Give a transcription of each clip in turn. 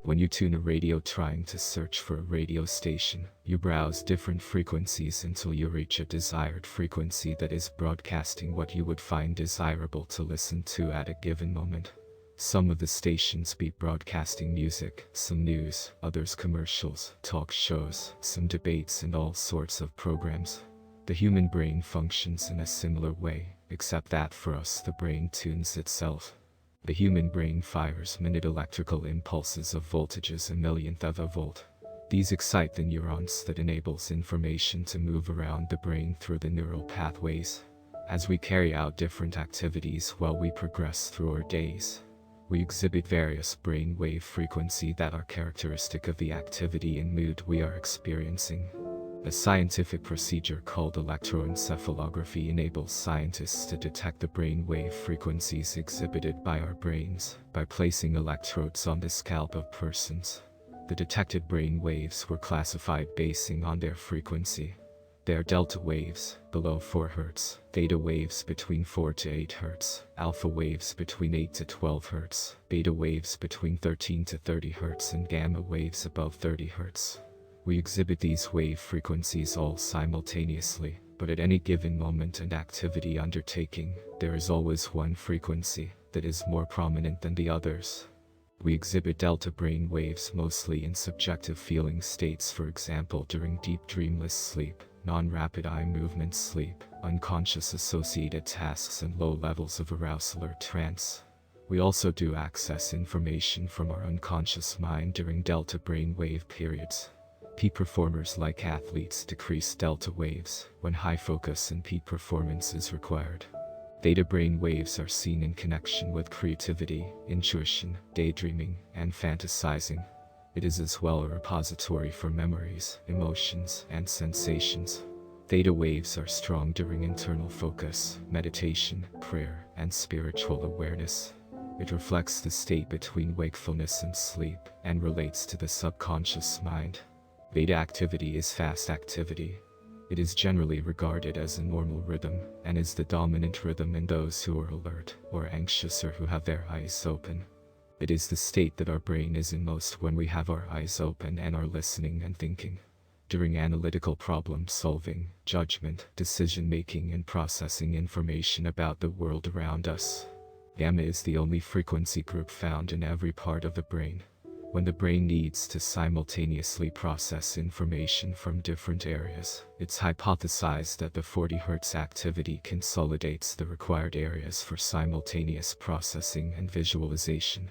When you tune a radio trying to search for a radio station, you browse different frequencies until you reach a desired frequency that is broadcasting what you would find desirable to listen to at a given moment. Some of the stations be broadcasting music, some news, others commercials, talk shows, some debates, and all sorts of programs. The human brain functions in a similar way, except that for us the brain tunes itself. The human brain fires minute electrical impulses of voltages a millionth of a volt. These excite the neurons that enables information to move around the brain through the neural pathways. As we carry out different activities while we progress through our days, we exhibit various brain wave frequencies that are characteristic of the activity and mood we are experiencing. A scientific procedure called electroencephalography enables scientists to detect the brain wave frequencies exhibited by our brains by placing electrodes on the scalp of persons. The detected brain waves were classified basing on their frequency. They are delta waves, below 4 Hz, theta waves between 4 to 8 Hz, alpha waves between 8 to 12 Hz, beta waves between 13 to 30 Hz, and gamma waves above 30 Hz. We exhibit these wave frequencies all simultaneously, but at any given moment and activity undertaking, there is always one frequency that is more prominent than the others. We exhibit delta brain waves mostly in subjective feeling states, for example during deep dreamless sleep, non-rapid eye movement sleep, unconscious associated tasks, and low levels of arousal or trance. We also do access information from our unconscious mind during delta brain wave periods. Peak performers like athletes decrease delta waves when high focus and peak performance is required. Theta brain waves are seen in connection with creativity, intuition, daydreaming, and fantasizing. It is as well a repository for memories, emotions, and sensations. Theta waves are strong during internal focus, meditation, prayer, and spiritual awareness. It reflects the state between wakefulness and sleep, and relates to the subconscious mind. Beta activity is fast activity. It is generally regarded as a normal rhythm, and is the dominant rhythm in those who are alert, or anxious, or who have their eyes open. It is the state that our brain is in most when we have our eyes open and are listening and thinking. During analytical problem solving, judgment, decision-making, and processing information about the world around us. Gamma is the only frequency group found in every part of the brain. When the brain needs to simultaneously process information from different areas, it's hypothesized that the 40 Hz activity consolidates the required areas for simultaneous processing and visualization.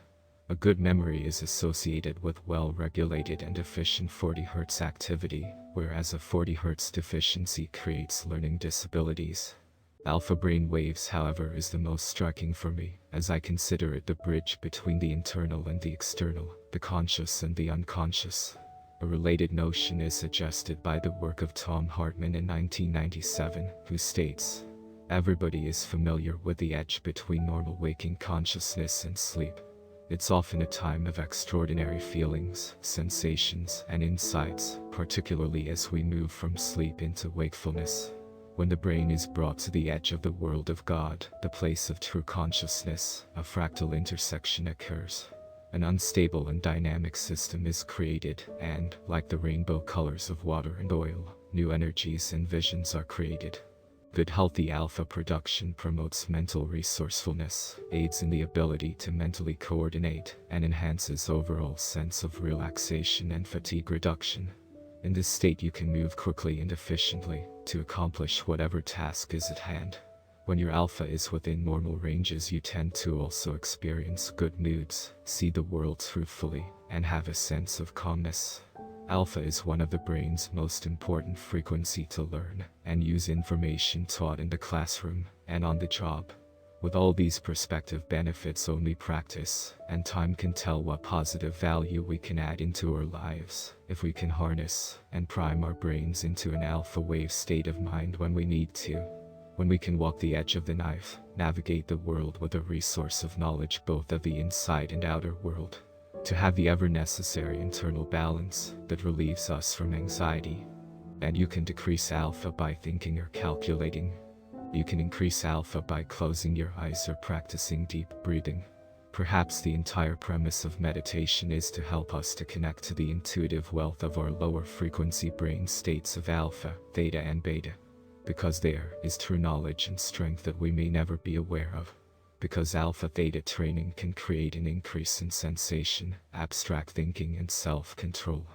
A good memory is associated with well-regulated and efficient 40 Hz activity, whereas a 40 Hz deficiency creates learning disabilities. Alpha brain waves, however, is the most striking for me, as I consider it the bridge between the internal and the external, the conscious and the unconscious. A related notion is suggested by the work of Tom Hartman in 1997, who states, "Everybody is familiar with the edge between normal waking consciousness and sleep. It's often a time of extraordinary feelings, sensations, and insights, particularly as we move from sleep into wakefulness. When the brain is brought to the edge of the world of God, the place of true consciousness, a fractal intersection occurs. An unstable and dynamic system is created, and, like the rainbow colors of water and oil, new energies and visions are created. Good healthy alpha production promotes mental resourcefulness, aids in the ability to mentally coordinate, and enhances overall sense of relaxation and fatigue reduction. In this state you can move quickly and efficiently to accomplish whatever task is at hand. When your alpha is within normal ranges, you tend to also experience good moods, see the world truthfully, and have a sense of calmness. Alpha is one of the brain's most important frequency to learn and use information taught in the classroom and on the job. With all these perspective benefits, only practice and time can tell what positive value we can add into our lives if we can harness and prime our brains into an alpha wave state of mind when we need to. When we can walk the edge of the knife, navigate the world with a resource of knowledge both of the inside and outer world. To have the ever necessary internal balance that relieves us from anxiety. And you can decrease alpha by thinking or calculating. You can increase alpha by closing your eyes or practicing deep breathing. Perhaps the entire premise of meditation is to help us to connect to the intuitive wealth of our lower frequency brain states of alpha, theta and beta. Because there is true knowledge and strength that we may never be aware of. Because alpha theta training can create an increase in sensation, abstract thinking and self-control.